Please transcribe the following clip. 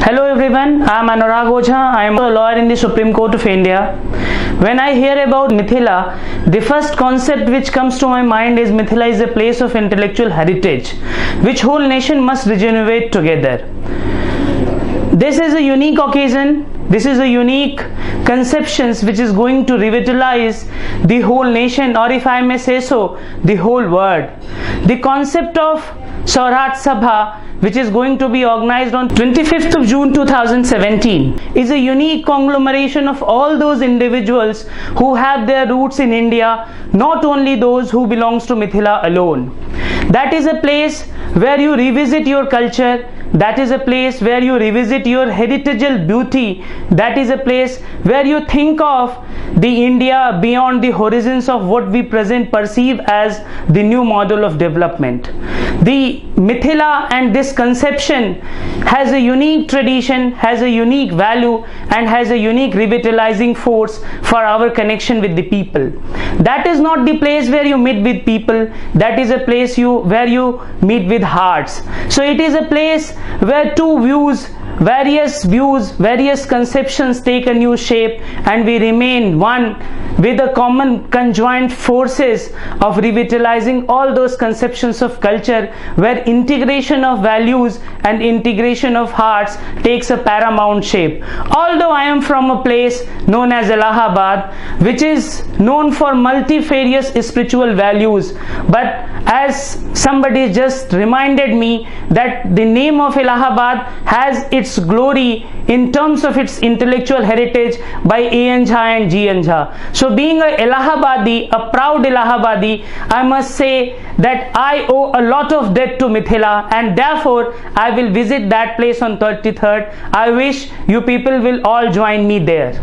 Hello everyone, I am Anurag Ojha. I am a lawyer in the Supreme Court of India. When I hear about Mithila, the first concept which comes to my mind is Mithila is a place of intellectual heritage, which whole nation must regenerate together. This is a unique occasion, this is a unique conception which is going to revitalize the whole nation, or if I may say so, the whole world. The concept of Swaraj Sabha, which is going to be organized on 25th of June 2017, is a unique conglomeration of all those individuals who have their roots in India, not only those who belongs to Mithila alone. That is a place where you revisit your culture, that is a place where you revisit your heritageal beauty, that is a place where you think of the India beyond the horizons of what we present perceive as the new model of development. The Mithila and this conception has a unique tradition, has a unique value, and has a unique revitalizing force for our connection with the people. That is not the place where you meet with people, that is a place where you meet with hearts. So it is a place where various conceptions take a new shape, and we remain one with the common conjoined forces of revitalizing all those conceptions of culture, where integration of values and integration of hearts takes a paramount shape. Although I am from a place known as Allahabad, which is known for multifarious spiritual values, but as somebody just reminded me that the name of Allahabad has its glory in terms of its intellectual heritage by A.N. Jha and G.N. Jha. So being a Allahabadi, a proud Allahabadi, I must say that I owe a lot of debt to Mithila, and therefore I will visit that place on 33rd. I wish you people will all join me there.